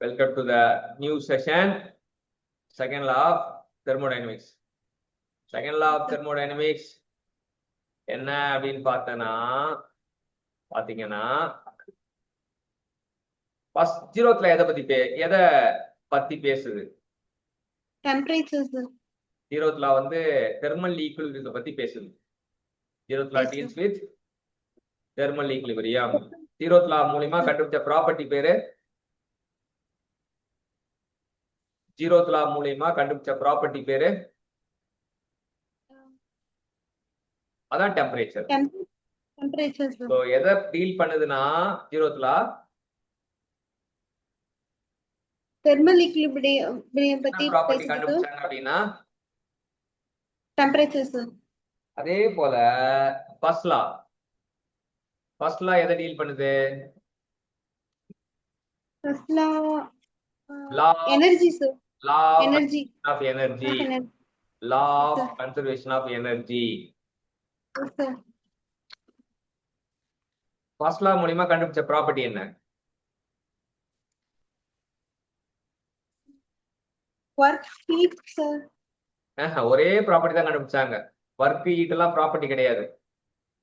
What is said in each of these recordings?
Welcome to the new session, second law of thermodynamics. Second law of thermodynamics என்ன அப்படின்னு பாத்தீங்கன்னா first ஜீரோத்ல எதை பத்தி பேசுது? Temperature sir. ஜீரோத்ல வந்து தெர்மல் ஈக்குலிபிரியத்தை பத்தி பேசுது. ஜீரோத்ல டீல்ஸ் வித் தெர்மல் ஈக்குலிபிரியம். ஜீரோத்ல மூலமா கண்டுபிடிச்ச ப்ராப்பர்ட்டி பேரு ஜீரோத் லா மூலமா கண்டுபிடிச்ச ப்ராப்பர்ட்டி பேரு அதான் டெம்பரேச்சர். Temperature sir. சோ எதை டீல் பண்ணுதுன்னா ஜீரோத் லா தெர்மல் ஈக்குலிபிரியம் பத்தி ப்ராப்பர்ட்டி கண்டுபிடிச்சாங்க அப்படின்னா டெம்பரேச்சர் சார். அதே போல ஃபர்ஸ்ட் லா எதை டீல் பண்ணுது? First law law energy sir. Law energy of energy, law of conservation of energy. First law மூலமா கண்டுபிடிச்ச ப்ராப்பர்ட்டி என்ன? Work heat sir. ஒரே ப்ராப்பர்ட்டி தான் கண்டுபிடிச்சாங்க. வொர்க் ஹீட் எல்லாம் ப்ராப்பர்ட்டி கிடையாது.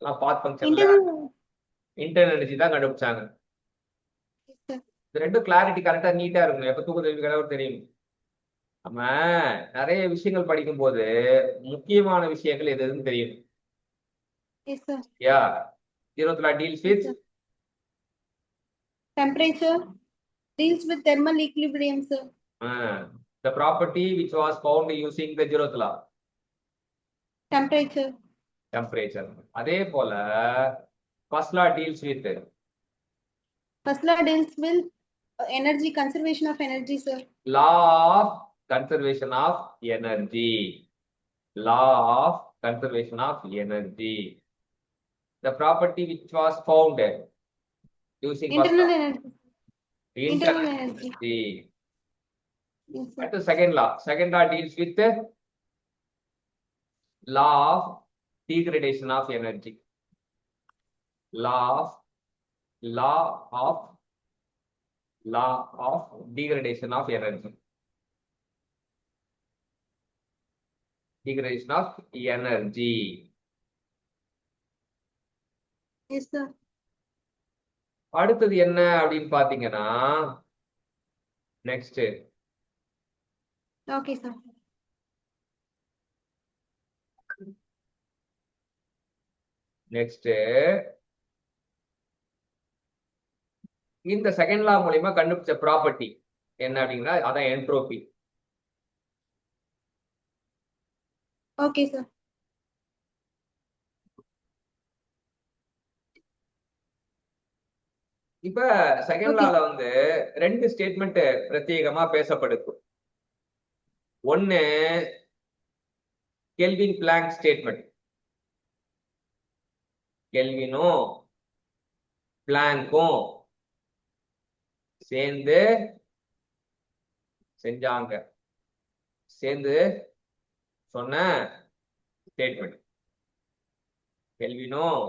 எல்லாம் பாத் ஃபங்க்ஷன்ல இன்டர்னல் எனர்ஜி தான் கண்டுபிடிச்சாங்க. இது ரெண்டும் கிளாரிட்டி கரெக்டா நீட்டா இருக்கணும். எப்ப தூக்கம் தெரியும். நம்ம நிறைய விஷயங்கள் படிக்கும் போது முக்கியமான விஷயங்கள் எதுன்னு தெரியும். யா ஜீரோத்ல deals with temperature, deals with thermal equilibrium sir. The property which was found using the zeroth law, temperature. அதே போல first law deals with energy, conservation of energy sir. law of conservation of energy, law of conservation of energy. The property which was found using internal energy. Yes, that is second law. Second law deals with the law of degradation of energy. Law of degradation of energy. Degradation of energy. Yes sir. அடுத்தது என்ன அப்படின்னு பாத்தீங்கன்னா next. Okay sir. Next இந்த second law மூலமா கண்டுபிடிச்ச property என்ன அப்படின்னா அதான் என்ட்ரோபி. Okay sir. இப்ப செகண்ட் லால வந்து ரெண்டு ஸ்டேட்மெண்ட் பிரத்யேகமா பேசப்படுது. ஒன்னு கெல்வின் பிளாங்க் ஸ்டேட்மெண்ட். கெல்வினும் பிளாங்கும் சேர்ந்து சொன்ன ஸ்டேட்மெண்ட். கெல்வினும்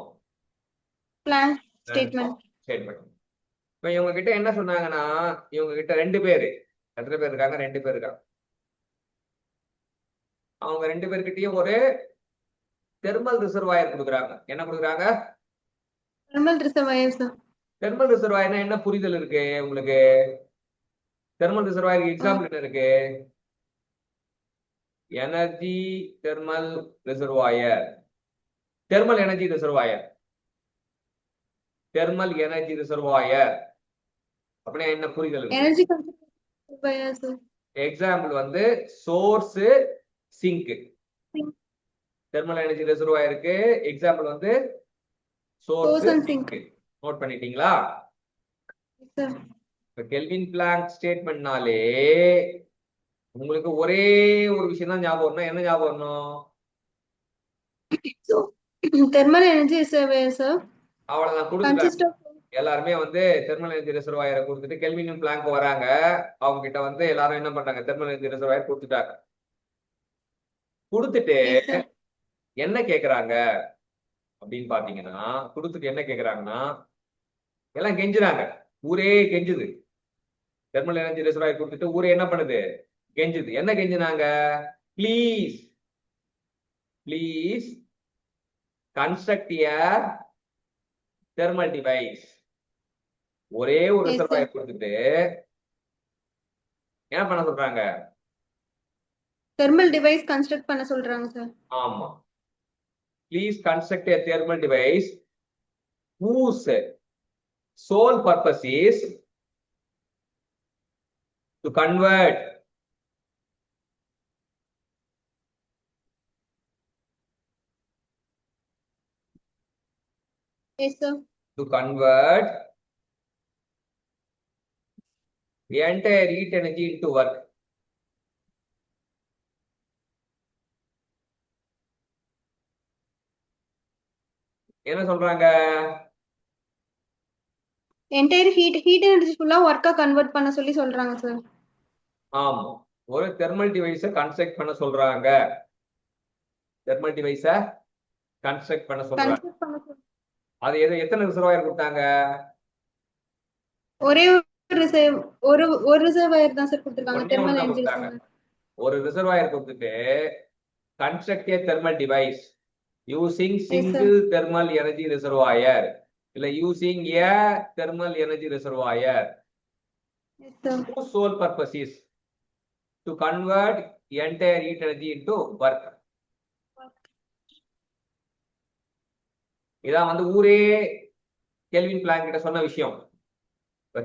blank statement. இப்ப இவங்க கிட்ட என்ன சொன்னாங்கன்னா இவங்க கிட்ட ரெண்டு பேரு, எத்தனை பேர் இருக்காங்க? ரெண்டு பேர் இருக்காங்க. அவங்க ரெண்டு பேர்கிட்டயும் ஒரு தெர்மல் ரிசர்வாயர் கொடுக்குறாங்க. என்ன கொடுக்குறாங்க? Thermal reservoir sir. தெர்மல் ரிசர்வாயர்னா என்ன புரிதல் இருக்கு உங்களுக்கு? தெர்மல் ரிசர்வாயருக்கு எக்ஸாம்பிள் என்ன இருக்கு? Energy thermal reservoir, thermal energy reservoir, thermal energy reservoir அப்படின்னா என்ன புரிதல்? Energy conservation sir. எக்ஸாம்பிள் வந்து சோர்ஸ், சிங்க். தெர்மல் எனர்ஜி ரிசர்வாயருக்கு எக்ஸாம்பிள் வந்து சோர்ஸ், சிங்க். நோட் பண்ணிட்டீங்களா? கெல்வின் பிளாங்க் ஸ்டேட்மெண்ட்னாலே உங்களுக்கு ஒரே ஒரு விஷயம் தான் ஞாபகம் வரணும். என்ன ஞாபகம் வரணும்? Thermal energy reservoir sir. அவ்வளவுதான் கொடுத்துட்டாங்க. எல்லாருமே வந்து தெர்மல் எனர்ஜி ரிசர்வாயரை கொடுத்துட்டு கெல்வின் பிளாங்க் வராங்க. அவங்க கிட்ட வந்து எல்லாரும் என்ன பண்றாங்க? தெர்மல் எனர்ஜி ரிசர்வாயர் கொடுத்துட்டாங்க. கொடுத்துட்டு என்ன கேக்குறாங்க அப்படின்னு பாத்தீங்கன்னா, கொடுத்துட்டு என்ன கேக்குறாங்கன்னா, எல்லாம் கெஞ்சுறாங்க. ஊரே கெஞ்சுது. தெர்மல் எனர்ஜி ரிசர்வாயர் கொடுத்துட்டு ஊரே என்ன பண்ணுது? கெஞ்சுது. என்ன கெஞ்சுனாங்க? Please please construct a thermal device. ஒரே ஒரு Yes, sir. ரிசர்வாயர் கொடுத்துட்டு என்ன பண்ண சொல்றாங்க? Thermal device construct பண்ண சொல்றாங்க sir. ஆமா. Please construct a thermal device whose sole purpose is to convert Yes, sir. the entire heat energy into work. என்ன சொல்றாங்க? Entire heat energy full-ஆ work-ஆ convert பண்ண சொல்லி சொல்றாங்க sir. ஆமா. ஒரு தெர்மல் டிவைஸை கன்ஸ்ட்ரக்ட் பண்ண சொல்றாங்க. தெர்மல் டிவைஸை கன்ஸ்ட்ரக்ட் பண்ண சொல்றாங்க. Construct பண்ண சொல்றாங்க. அது எத்தனை ரிசர்வாயர் கொடுத்தாங்க? ஒரே ஒரு ரிசர்வாயர் தான் சார் கொடுத்திருக்காங்க. ஒண்ணே தெர்மல் ஒண்ணுதான் எனர்ஜி கொடுத்தாங்க. ரிசர்வாயர். ஒரு ரிசர்வாயர் கொடுத்துட்டு construct a thermal device using single thermal energy reservoir இல்ல using a thermal energy reservoir Yes, sir. whose sole purpose is to convert entire heat energy into work. இதான் வந்து ஊரே kelvin blank கிட்ட சொன்ன விஷயம்.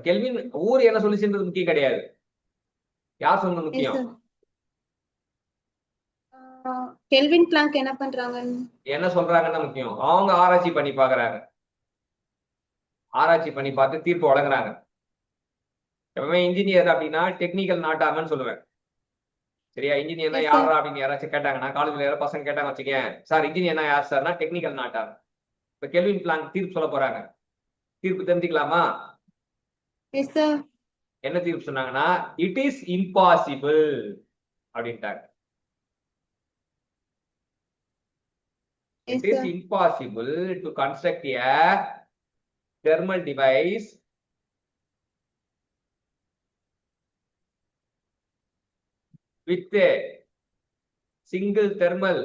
Kelvin ஊர் என்ன சொல்லிச்சுன்றது முக்கியம் கிடையாது. யார் சொன்னது Yes, முக்கியம்? sir. கெல்வின் பிளாங்க் என்ன பண்றாங்க? என்ன சொல்றாங்கன்னு முக்கியம். அவங்க ஆராய்ச்சி பண்ணி பாக்குறாங்க. ஆராய்ச்சி பண்ணி பார்த்து தீர்ப்பு வழங்குறாங்க. எப்பவுமே இன்ஜினியர் அப்படின்னா டெக்னிக்கல் நாட்டாமன்னு சொல்லுவேன். சரியா? இன்ஜினியர்னா Yes, sir. யாரா அப்படின்னு யாராச்சும் கேட்டாங்கன்னா, காலேஜ்ல யாராவது பசங்க கேட்டாங்க வச்சுக்கேன், சார் இன்ஜினியர்னா யார் சார்னா டெக்னிக்கல் நாட்டாம. இப்ப கெல்வின் பிளாங்க் தீர்ப்பு சொல்ல போறாங்க. தீர்ப்பு தெரிஞ்சுக்கலாமா? Yes, sir. என்ன தீர்ப்பு சொன்னாங்கன்னா, இட் இஸ் இம்பாசிபிள் அப்படின்ட்டாங்க. Yes, It is sir. impossible to construct a thermal device with a single thermal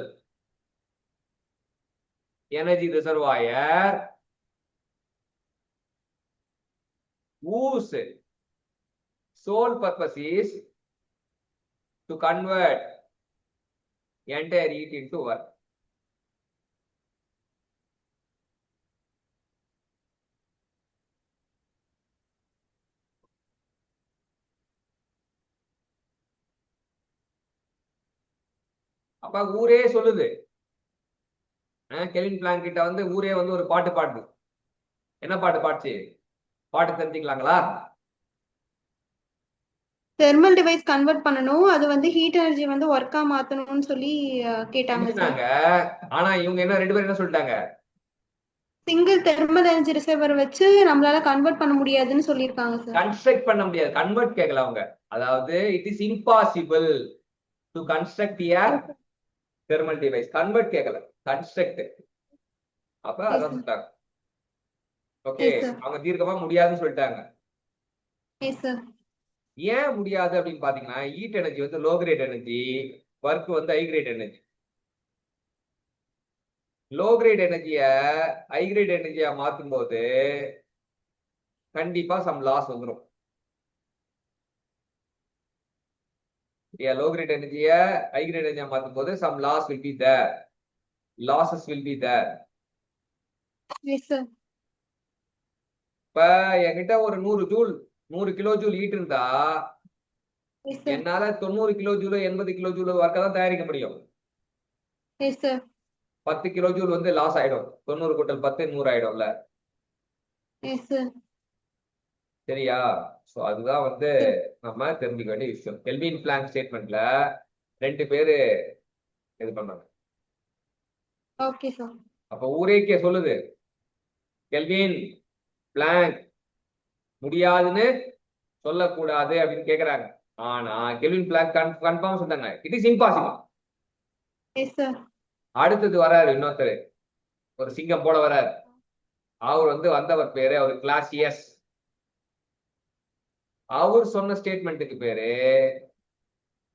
energy reservoir whose sole purpose is to convert entire heat into work. அப்ப ஊரே சொல்லுது. Kelvin blank கிட்ட வந்து ஊரே வந்து ஒரு பாட்டு பாடுது. என்ன பாட்டு பாடுச்சு? பாட்டு தெரிஞ்சுக்கலாங்களா? தெர்மல் டிவைஸ் கன்வெர்ட் பண்ணனும். அது வந்து ஹீட் எனர்ஜி வந்து ஒர்க்கா மாத்தணும்னு சொல்லி கேட்டாங்க சார். ஆனா இவங்க என்ன ரெண்டு பேரும் என்ன சொல்லிட்டாங்க? சிங்கிள் தெர்மல் எனர்ஜி ரிசர்வர் வச்சு நம்மளால கன்வெர்ட் பண்ண முடியாதுன்னு சொல்லிருக்காங்க சார். கன்ஸ்ட்ரக்ட் பண்ண முடியாது. கன்வெர்ட் கேட்கல அவங்க. அதாவது it is impossible to construct a thermal device. Convert கேட்கல, கன்ஸ்ட்ரக்ட். அப்ப அதான் சொல்லிட்டாங்க. ஓகே, அவங்க தீர்க்கமா முடியாதுன்னு சொல்லிட்டாங்க. Yes sir. ஏன் முடியாது அப்படின்னு பாத்தீங்கன்னா, ஹீட் எனர்ஜி வந்து லோ கிரேட் எனர்ஜி, ஒர்க் வந்து high grade energy. Low grade எனர்ஜிய ஹை கிரேட் எனர்ஜியா மாத்தும் போது கண்டிப்பா சம் லாஸ் வந்துடும். லோ கிரேட் எனர்ஜிய ஹை கிரேட் எனர்ஜியா மாத்தும் போது some loss will be there, losses will be there. Yes sir. இப்ப என்கிட்ட ஒரு 100 கிலோ ஜூல் ஹீட் இருந்தா என்னால 90 கிலோ ஜூல் 80 கிலோ ஜூல் ஒர்க்கை தான் தயாரிக்க முடியும். 10 கிலோ ஜூல் வந்து லாஸ் ஆயிடும். 90 கூட்டல் 10 100 ஆயிடும்ல. சரியா? சோ அதுதான் வந்து நம்ம தெரிஞ்சுக்க வேண்டிய விஷயம். கெல்வின் பிளாங்க் ஸ்டேட்மெண்ட்ல 2 பேரு இது பண்ணாங்க. Okay sir. அப்ப ஊரேக்கே சொல்லுது கெல்வின் பிளாங்க் முடியாதுன்னு சொல்லக்கூடாது அப்படின்னு கேக்குறாங்க. ஆனா கெல்வின் பிளாங்க் கன்ஃபார்ம் சொன்னாங்க இட் இஸ் இம்பாசிபிள். அடுத்தது வராரு இன்னொருத்தர், ஒரு சிங்கம் போல வராரு. அவர் வந்து வந்தவர் பேரு அவர் கிளாசியஸ். அவர் சொன்ன ஸ்டேட்மெண்ட்டுக்கு பேரு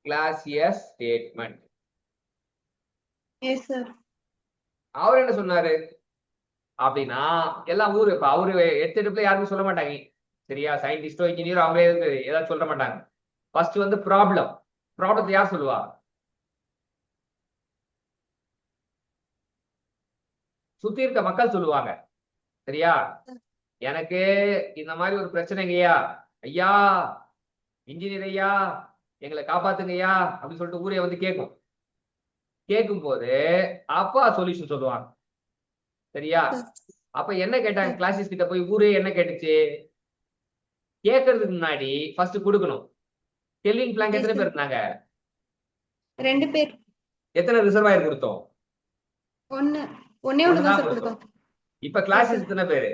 கிளாசியஸ் ஸ்டேட்மெண்ட். Yes sir. அவர் என்ன சொன்னாரு அப்படின்னா, எல்லாம் ஊரு இப்ப அவரு எடுத்துட்டு யாருமே சொல்ல மாட்டாங்க. சரியா? சயின்டிஸ்டோ இன்ஜினியரோ அவங்களே ஏதாவது சொல்ல மாட்டாங்க. ஃபர்ஸ்ட் வந்து ப்ராப்ளத்தை யார் சொல்லுவா? சுத்தி இருக்க மக்கள் சொல்லுவாங்க. சரியா? எனக்கு இந்த மாதிரி ஒரு பிரச்சனைங்கய்யா, ஐயா இன்ஜினியர் ஐயா எங்களை காப்பாத்துங்க ஐயா அப்படின்னு சொல்லிட்டு ஊரே வந்து கேட்கும் போது அப்பா சொல்யூஷன் சொல்லுவாங்க. சரியா? அப்ப என்ன கேட்டாங்க கிளாஸஸ் கிட்ட போய் ஊரே என்ன கேட்டுச்சு? கேட்கறதுக்கு முன்னாடி ஃபர்ஸ்ட் கொடுக்கணும். கெல்வின் பிளாங்க் எத்தனை பேர் இருந்தாங்க? 2 பேர். எத்தனை ரிசர்வாயர் கொடுத்தோம்? ஒன்னே ஒன்று தான் சார் கொடுத்தோம். இப்ப கிளாஸஸ் எத்தனை பேரு?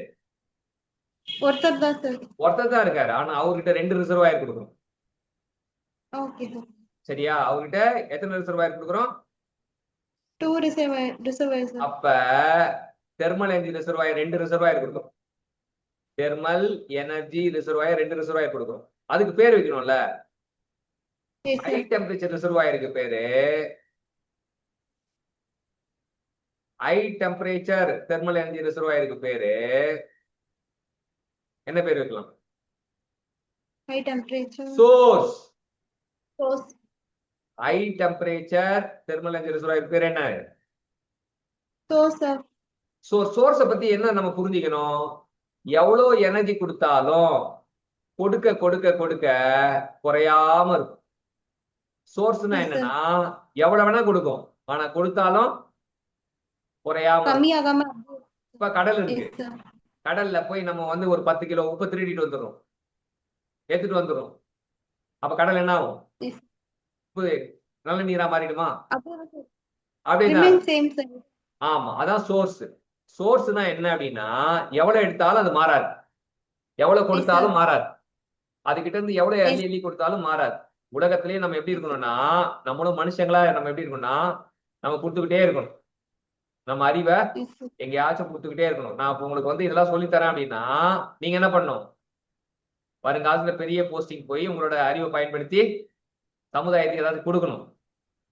ஒருத்தர் தான் சார். ஒருத்தர் தான் இருக்காரு. ஆனா அவர்கிட்ட 2 ரிசர்வாயர் கொடுக்கணும். Okay sir. சரியா? அவர்கிட்ட எத்தனை ரிசர்வாயர் கொடுக்குறோம்? 2 ரிசர்வாயர் சார். அப்ப தெர்மல் எனர்ஜி ரிசர்வாயர் 2 ரிசர்வாயர் கொடுக்கும். தெர்மல் எனர்ஜி ரிசர்வாயர் 2 ரிசர்வாயர் கொடுக்கும். அதுக்கு பேர் வைக்கணும்ல. ஹை டெம்பரேச்சர் ரிசர்வாயருக்கு பேரு ஹை டெம்பரேச்சர் தெர்மல் எனர்ஜி ரிசர்வாயருக்கு பேரு என்ன பேர் வைக்கலாம்? High temperature source. Source. High temperature thermal energy ரிசர்வாயருக்கு பேர் என்ன? Source sir. சோர்ஸ பத்தி என்ன நம்ம புரிஞ்சுக்கணும்? எவ்வளவு எனர்ஜி கொடுத்தாலும் கொடுக்க கொடுக்க கொடுக்க குறையாம இருக்கும். சோர்ஸ்னா என்னன்னா எவ்வளவு வேணா கொடுக்கும், ஆனா கொடுத்தாலும் குறையாம கம்மியாகாம. இப்ப கடல் இருக்கு. கடல்ல போய் நம்ம வந்து ஒரு 10 கிலோ உப்பு திருடிட்டு வந்துடும், எடுத்துட்டு வந்துடும். அப்ப கடல் என்ன ஆகும்? உப்பு நல்ல நீரா மாறிடுமா? அப்படின்னா ஆமா, அதான் சோர்ஸ். சோர்ஸ்னா என்ன அப்படின்னா எவ்வளவு எடுத்தாலும் அது மாறாது, எவ்வளவு கொடுத்தாலும் மாறாது. அதுகிட்ட இருந்து எவ்வளவு எள்ளி கொடுத்தாலும் மாறாது. உலகத்திலேயே நம்ம எப்படி இருக்கணும்னா, நம்மளும் மனுஷங்களா நம்ம எப்படி இருக்கணும்னா, நம்ம கொடுத்துக்கிட்டே இருக்கணும். நம்ம அறிவை எங்கேயாச்சும் கொடுத்துக்கிட்டே இருக்கணும். நான் இப்ப உங்களுக்கு வந்து இதெல்லாம் சொல்லி தரேன் அப்படின்னா நீங்க என்ன பண்ணணும்? வருங்காலத்துல பெரிய போஸ்டிங் போய் உங்களோட அறிவை பயன்படுத்தி சமுதாயத்துக்கு ஏதாவது கொடுக்கணும்.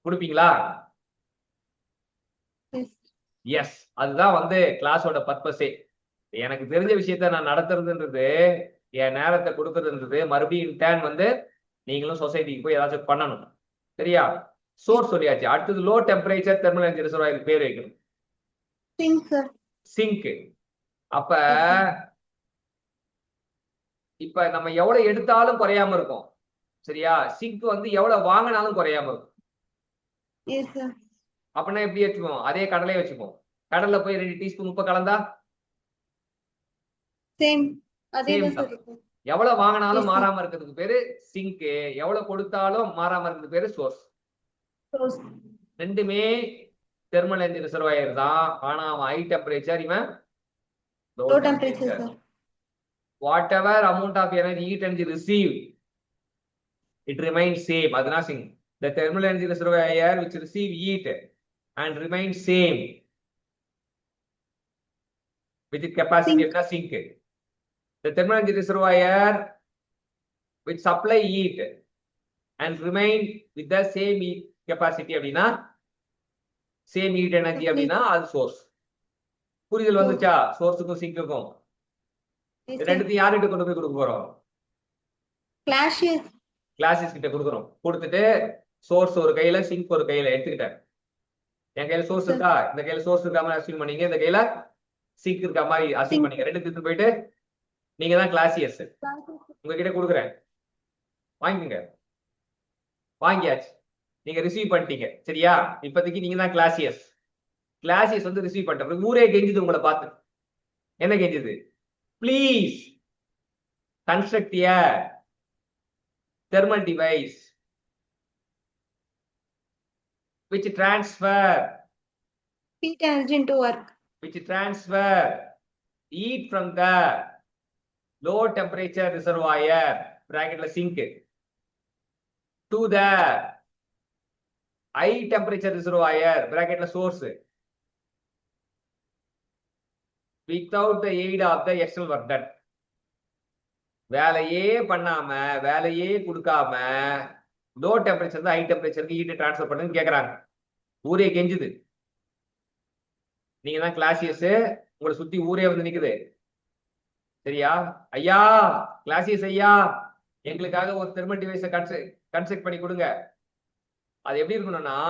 கொடுப்பீங்களா? எஸ். அதுதான் வந்து கிளாஸோட பர்பஸே. எனக்கு தெரிஞ்ச விஷயத்த நான் நடத்துறதுன்றது, என் நேரத்தை கொடுக்கறதுன்றது, மறுபடியும் இன்டர்ன் வந்து நீங்களும் சொசைட்டிக்கு போய் ஏதாச்சும் பண்ணணும். சரியா? சோர்ஸ் சொல்லியாச்சு. அடுத்தது low temperature thermal energy reservoir பேர் வைக்கணும். சிங்க். அப்ப இப்ப நம்ம எவ்வளவு எடுத்தாலும் குறையாம இருக்கும். சரியா? சிங்க் வந்து எவ்வளவு வாங்கினாலும் குறையாம இருக்கும். அப்படின்னா எப்படி வச்சுப்போம்? அதே கடலையே வச்சுப்போம். கடல்ல போய் 2 டீஸ்பூன் உப்பு கலந்தா எவ்வளவு வாங்கினாலும் மாறாம இருக்கிறதுக்கு பேரு சிங்க். எவ்வளவு கொடுத்தாலும் மாறாம இருக்கிறதுக்கு பேரு சோர்ஸ். ரெண்டுமே தெர்மல் எனர்ஜி ரிசர்வாயர் தான். ஆனா அவன் ஹை டெம்பரேச்சர், இவன் low temperature. whatever amount of energy heat energy received, it remains same. adana sing the thermal energy reservoir which receive heat and remains same with its capacity of the sink. The thermal energy reservoir which supply heat and remain with the same heat capacity அப்படினா same heat energy அப்படினா அது source. புரிதல் வந்துச்சா? சோர்ஸுக்கும் சிங்க்குக்கும் ரெண்டுத்தையும் யார்கிட்ட கொண்டு போய் கொடுக்க போறோம்? கிளாஸஸ் கிட்ட கொடுக்குறோம். கொடுத்துட்டு சோர்ஸ் ஒரு கையில சிங்க் ஒரு கையில எடுத்துக்கிட்டேன். என் கையில சோர்ஸ் இருக்கா, இந்த கையில சோர்ஸ் இருக்கா மாதிரி அசியூம் பண்ணீங்க, இந்த கையில சிங்க் இருக்கா மாதிரி அசியூம் பண்ணீங்க. ரெண்டு எடுத்து போயிட்டு நீங்க தான் கிளாசியஸ். உங்ககிட்ட கொடுக்குறேன், வாங்கிக்கோங்க. வாங்கியாச்சு, நீங்க ரிசீவ் பண்ணிட்டீங்க. சரியா? இப்போதைக்கு நீங்க தான் கிளாசியஸ். கிளாசியஸ் வந்து ரிசீவ் பண்ணிட்ட ஊரே கெஞ்சுது உங்களை பார்த்து. என்ன கெஞ்சுது? Please construct a thermal device which transfer heat energy into work, which transfer heat from the low temperature reservoir bracket la sink to the high temperature reservoir bracket la source without the aid of the external work done. வேலையே பண்ணாம வேலையே கொடுக்காம low temperature தான் high டெம்பரேச்சருக்கு heat transfer பண்ணுன்னு கேக்குறாங்க. ஊரே கெஞ்சுது. நீங்க தான் கிளாசியஸ், உங்களை சுத்தி ஊரே வந்து நிக்குது. சரியா? ஐயா கிளாசியஸ் ஐயா, எங்களுக்காக ஒரு தெர்மல் டிவைஸை கன்ஸ்ட்ரக்ட் பண்ணி கொடுங்க. அது எப்படி இருக்கணும்னா,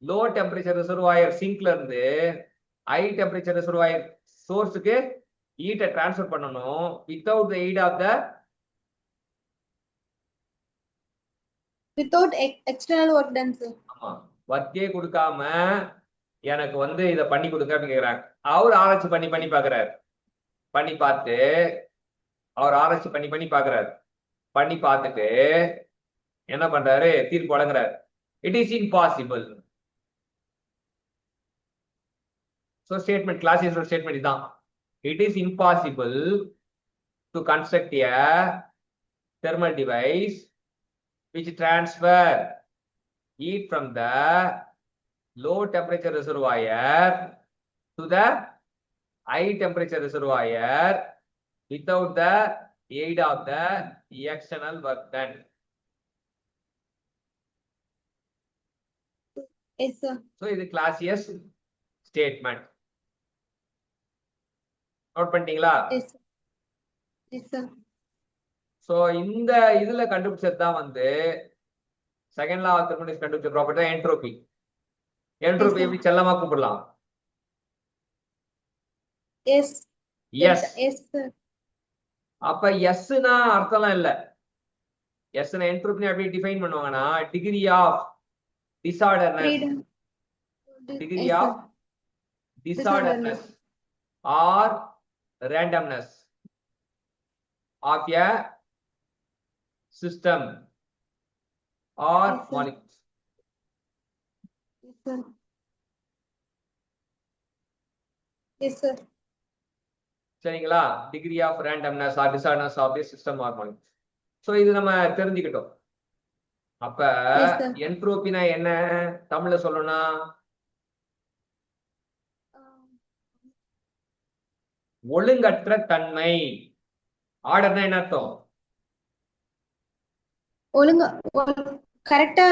லோ டெம்பரேச்சர் ரிசர்வாயர் சிங்க்ல இருந்து ஹை டெம்பரேச்சர் ரிசர்வாயர் சோர்ஸுக்கு ஹீட்டை டிரான்ஸ்ஃபர் பண்ணணும் without the aid of the without external work done sir. ஆமா, ஒர்க்கே கொடுக்காம எனக்கு வந்து இதை பண்ணி கொடுங்க அப்படின்னு கேக்குறாங்க. அவர் ஆராய்ச்சி பண்ணி பாக்குறாரு. பண்ணி பார்த்து அவர் ஆராய்ச்சி பண்ணி பாக்குறாரு. பண்ணி பார்த்துட்டு என்ன பண்றாரு, தீர்ப்பு வழங்குறாரு. It is impossible. So statement, classical statement இதுதான். It is impossible to construct a thermal device which transfer heat from the low temperature reservoir to the high temperature reservoir without the aid of the external work done. Yes sir. So இது classical statement. Note பண்ணிட்டீங்களா? Yes sir. Yes sir. So இந்த இதுல கண்டுபிடிச்சது தான் வந்து second law of thermodynamics கண்டுபிடிச்ச property தான் entropy. Entropy எப்படி செல்லமா கூப்பிடலாம்? Yes. எஸ். Yes sir. அப்ப எஸ்னா அர்த்தம்லாம் இல்ல. எஸ்னா என்ட்ரோபி எப்படி டிஃபைன் பண்ணுவாங்கன்னா, degree of disorderness, degree of disorderness or randomness of a system or Yes, sir. molecules. Yes sir. Yes sir. சரிங்களா? Degree of randomness or disorderliness of the system or molecules. So இது நம்ம தெரிஞ்சுக்கிட்டோம். அப்ப Yes, sir. என்ட்ரோபினா என்ன தமிழ்ல சொல்லணும்னா, ஒழுங்கற்ற தன்மை. ஆர்டர்னா என்ன அர்த்தம்? கரெக்டா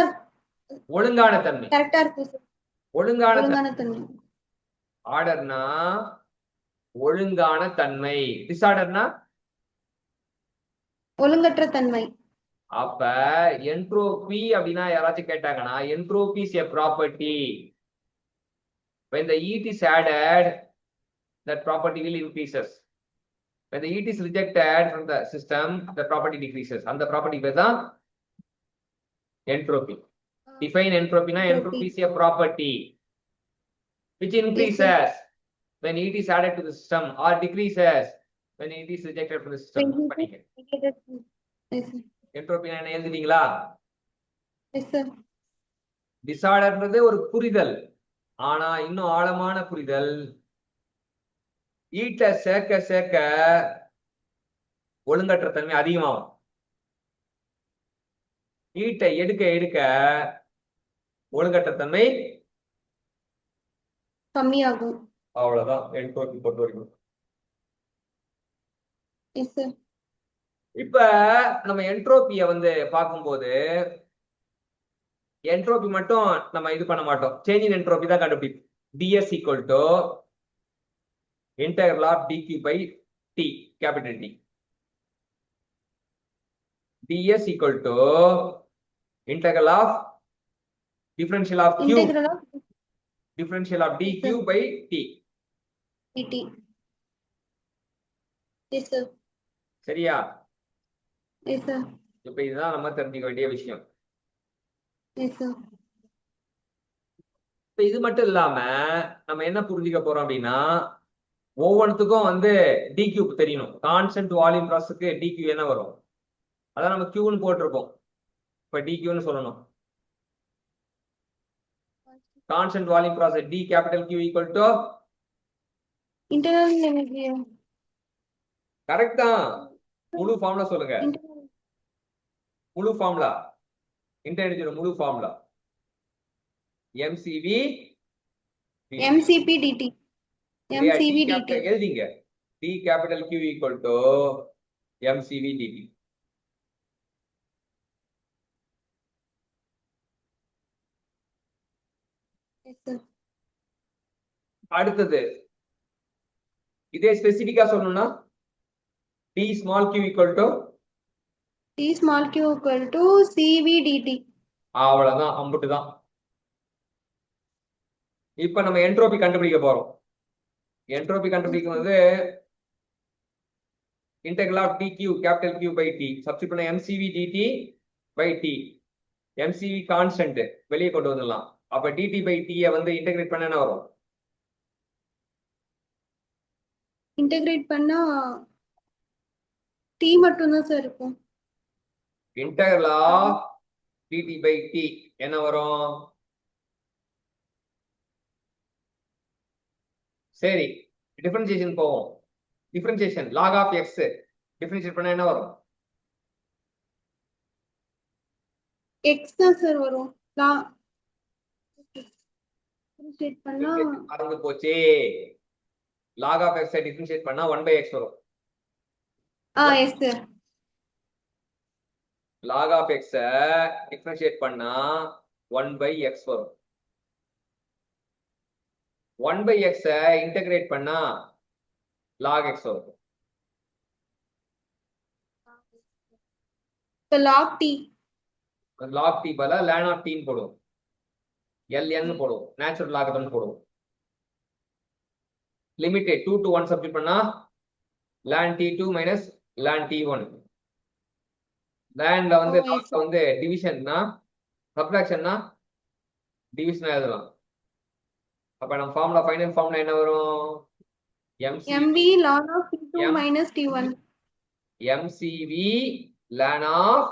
ஒழுங்கான தன்மை. கரெக்டா இருக்கு சார். ஒழுங்கான தன்மை. ஆர்டர்னா ஒழுங்கான தன்மை. டிஸார்டர்னா ஒழுங்கற்ற தன்மை. அப்ப என்ட்ரோபி அப்படின்னா யாராச்சும் கேட்டாங்கன்னா, entropy is a property. When the heat is added, that property will increases. When the heat is rejected from the system, the property decreases. அந்த ப்ராப்பர்ட்டி பேர் தான் entropy. Define entropy na, entropy is a property which increases when heat is added to the system or decreases when heat is rejected from the system. Entropy என்ன எழுதிட்டீங்களா? Yes sir. டிஸார்டர்ன்றது ஒரு புரிதல். ஆனா இன்னும் ஆழமான புரிதல், ஹீட்டை சேர்க்க ஒழுங்கற்ற தன்மை அதிகமாகும். ஹீட்டை எடுக்க ஒழுங்கற்ற தன்மை கம்மியாகும். அவ்வளவுதான் என்ட்ரோபி பொறுத்த வரைக்கும். Yes sir. இப்ப நம்ம என்ட்ரோபிய வந்து பார்க்கும்போது என்ட்ரோபி மட்டும் நம்ம இது பண்ண மாட்டோம், சேஞ்ச் இன் என்ட்ரோபி தான் கண்டுபிடிப்போம். ds equal to integral of dq by t, capital T. ds equal to integral of differential of q, differential of dq by t. dt. Yes sir. சரியா? Yes sir. இப்ப இதுதான் நம்ம தெரிஞ்சுக்க வேண்டிய விஷயம். Yes sir. இப்ப இது மட்டும் இல்லாம நம்ம என்ன புரிஞ்சுக்க போறோம் அப்படின்னா, ஒவ்வொன்றுத்துக்கும் வந்து dq தெரியணும். கான்ஸ்டன்ட் வால்யூம் ப்ராசஸ்க்கு dq என்ன வரும், அதான் நம்ம qன்னு போட்டிருப்போம். இப்ப dqன்னு சொல்லணும். Constant volume process d capital Q equal to internal energy. Correct தான். முழு ஃபார்முலா சொல்லுங்க. முழு ஃபார்முலா இன்டர்னல் முழு formula mcv mcp dt. mcv dt. எழுதிங்க. d capital Q equal to mcv dt. Yes sir. அடுத்தது இதே ஸ்பெசிபிக்கா சொல்லணும்னா t small q equal to d small q equal to CV dt. அவ்வளவுதான், அம்புட்டு தான். இப்ப நம்ம என்ட்ரோபி கண்டுபிடிக்க போறோம். என்ட்ரோபி கண்டுபிடிக்கும் integral of dq capital Q by t substitute பண்ண mcv dt by t. mcv constant வெளியே கொண்டு வந்துடலாம். அப்ப dt by t இன்டகிரேட் பண்ண என்ன வரும்? இன்டகிரேட் பண்ணா டி மட்டும் தான் சார் இருக்கும். integral of dt by t என்ன வரும்? சரி, டிஃபரன்சியேஷன் போவோம். Differentiation log of x differentiate பண்ண என்ன வரும்? எக்ஸ் தான் சார் வரும். டிஃபரன்ஷியேட் பண்ணா மறந்து போச்சே. log of x டிஃபரன்ஷியேட் பண்ணா 1/x வரும். Yes sir. log of x differentiate பண்ணா 1/x வரும். 1/x இன்டகிரேட் பண்ணா log x வரும். Log t. log t பதிலா ln of t போடுவோம். ln போடுவோம். நேச்சுரல் லாகரிதம் போடுவோம். லிமிட் 2 to 1 சப்ஸ்டிட் பண்ணா ln t2 minus ln t1. lnல டிவிஷன்னா சப்ட்ராக்ஷன்னா டிவிஷன் எழுதலாம். அப்ப நம்ம ஃபார்முலா ஃபைனல் ஃபார்முலா என்ன வரும்? mv ln of t2 minus t1. mcv ln of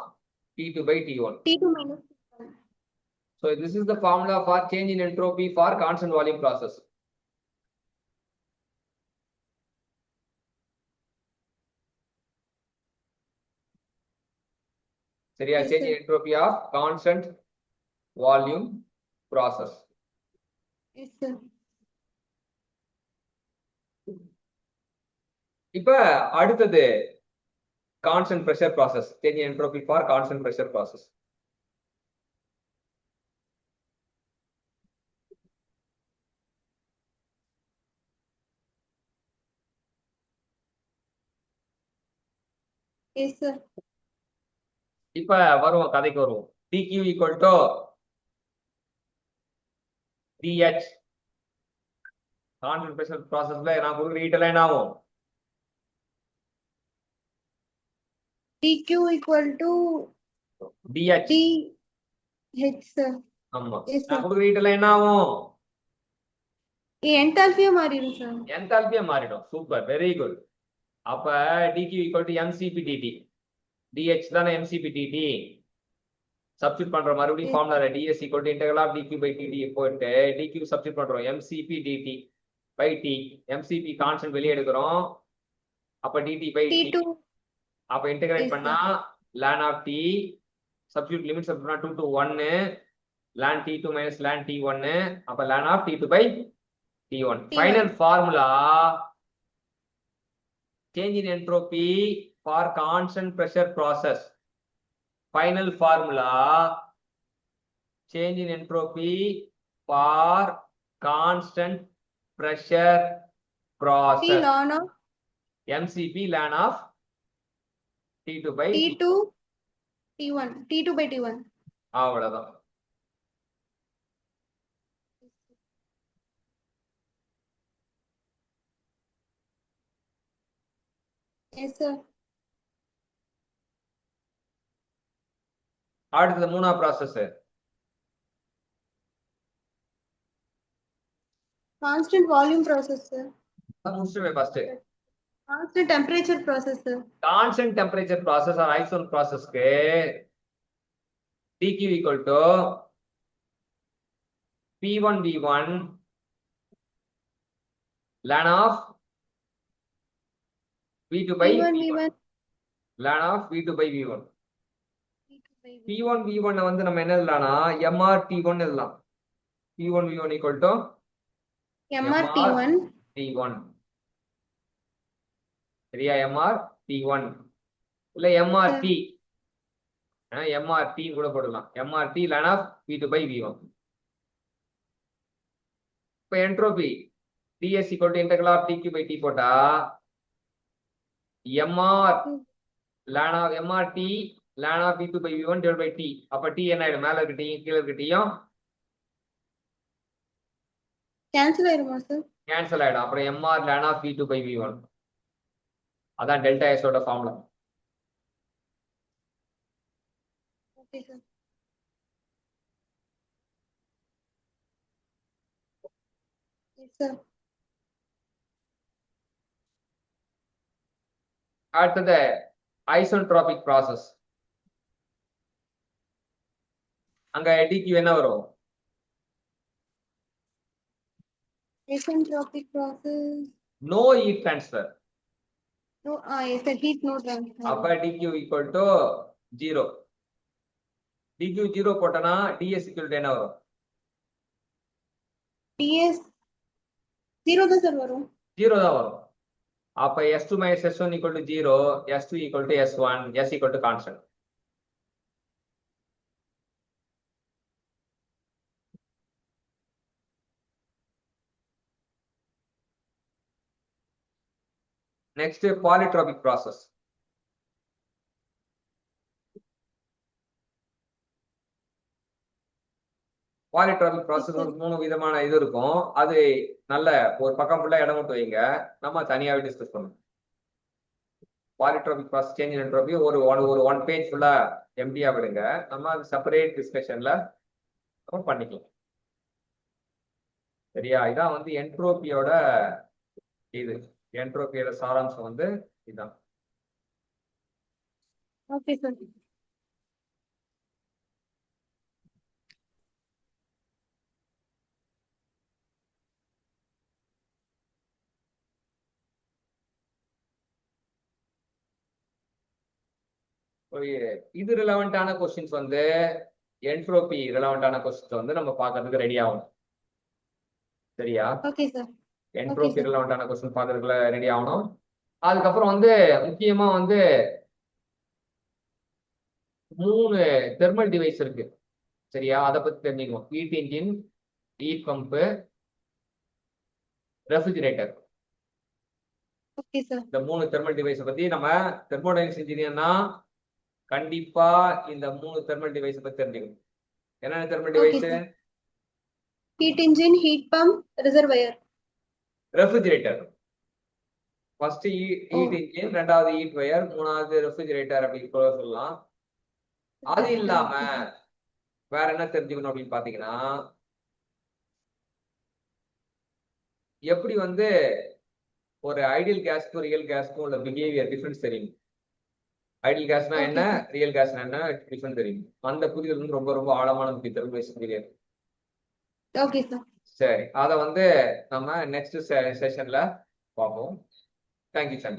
t2 by t1. t2 minus t1. So this is the formula for change in entropy for constant volume process. சரியா? Yes, change in sir. entropy of constant volume process. Yes, sir. இப்ப அடுத்தது constant pressure process. Change in entropy for constant pressure process. Yes, sir. இப்ப வருவோம், கதைக்கு வருவோம். dq equal to dh. constant pressure processல நான் கொடுக்குற heat எல்லாம் என்ன ஆகும்? dq equal to dh. dh, sir. ஆமா. Yes, sir. நான் கொடுக்குற ஹீட் எல்லாம் என்ன ஆகும்? என்தால்பியா மாறிடும் சார். என்தால்பியா மாறிடும். Super, very good. அப்ப dq equal to mcp dt. dh தானே mcp dt. சப்ஸ்டிட் பண்ற மறுபடியும் formula ds equal to integral of dq by dt போட்டு dq சப்ஸ்டிட் பண்றோம். mcp dt by t. mcp constant வெளியே எடுக்கிறோம். அப்ப dt by t. அப்ப இன்டகிரேட் பண்ணா ln of t substitute limit substitute பண்ணா 2 to 1 ln t2 minus ln t1. அப்ப ln of t2 by t1. Final formula change in entropy for constant pressure process. Final formula change in entropy for constant pressure process. ln of mcp ln of t2 by t2 t1. t2 by t1. அவ்வளவுதான். Yes, sir. அடுத்தது மூணாவது process Constant volume process, sir. முடிச்சுமே first. Constant temperature process, sir. Constant temperature process or isothermal process க்கு dq equal to p1 v1 ln of v2 by p1 v1 v1 ln of v2 by v1. p2 by v1. p1 v1 நம்ம என்ன எழுதலாம்னா mr t1 எழுதலாம். p1 v1 equal to mr t1 t1. சரியா? mr t1 இல்ல MRT, MRT கூட போடலாம். MRT ln of V2 by V1. இப்ப entropy ds equal to integral of dq by t போட்டா mr ln of mrt ln of V2 by V1 divided by t. அப்ப t என்ன ஆயிடும்? மேல இருக்க t கீழ இருக்க t-யும் கேன்சல் ஆயிருமா சார்? கேன்சல் ஆயிடும். அப்புறம் mr ln of V2 by V1. அதான் டெல்டா s ஓட formula. Okay sir. Yes sir. அடுத்தது ஐசோட்ரோபிக் ப்ராசஸ். அங்க dq என்ன வரும்? Isotropic process no heat transfer. No yes sir, heat no transfer. அப்ப dq equal to 0. dq 0 போட்டனா ds equal to என்ன வரும்? ds 0 தான் சார் வரும். 0 தான் வரும். அப்ப s2 minus s1 equal to 0, s2 equal to s1, s equal to constant. Next, polytropic process. Polytropic process ஒரு 3 விதமான இது இருக்கும். அது நல்ல ஒரு பக்கம் ஃபுல்லா இடம் விட்டு வைங்க, நம்ம தனியாவே டிஸ்கஸ் பண்ணுவோம். Polytropic process change in entropy ஒரு ஒன் பேஜ் ஃபுல்லா எம்டியா விடுங்க, நம்ம அது செப்பரேட் டிஸ்கஷன்ல பண்ணிக்கலாம். சரியா? இதான் வந்து என்ட்ரோபியோட இது. என்ட்ரோபியோட சாராம்சம் வந்து இதுதான். Okay sir. இது ரிலவெண்டான கொஸ்டின்ஸ் வந்து என்ட்ரோபி ரிலவெண்டான கொஸ்டின்ஸ் வந்து நம்ம பார்க்கிறதுக்கு ரெடி ஆகணும். சரியா? Okay sir. என்ட்ரோபி ரிலவெண்டான கொஸ்டின் பார்க்கறதுக்குள்ள ரெடி ஆகணும். அதுக்கப்புறம் வந்து முக்கியமா வந்து 3 தெர்மல் டிவைஸ் இருக்கு. சரியா? அதை பத்தி தெரிஞ்சுக்கணும். Heat engine, heat pump, refrigerator. Okay sir. இந்த 3 தெர்மல் டிவைஸை பத்தி நம்ம தெர்மோடைனமிக்ஸ் இன்ஜினியர்னா கண்டிப்பா இந்த 3 தெர்மல் டிவைஸை பத்தி தெரிஞ்சுக்கணும். என்னென்ன thermal device? Heat engine, heat pump, reservoir. Refrigerator first heat engine, ரெண்டாவது ஹீட் வயர், மூணாவது ரெஃப்ரிஜிரேட்டர் அப்படின்னு கூட சொல்லலாம். அது இல்லாம வேற என்ன தெரிஞ்சுக்கணும் அப்படின்னு பாத்தீங்கன்னா, எப்படி வந்து ஒரு ஐடியல் கேஸ்க்கும் ரியல் கேஸ்க்கும் உள்ள பிஹேவியர் டிஃபரன்ஸ் தெரியும். ஐடியல் கேஸ்னா என்ன, ரியல் கேஸ்னா என்ன டிஃபரன்ஸ் தெரியும். அந்த புரிதல் வந்து ரொம்ப ரொம்ப ஆழமான புரிதல். Okay sir. சரி, அதை வந்து நம்ம நெக்ஸ்ட் செஷன்ல பார்ப்போம். Thank you sir.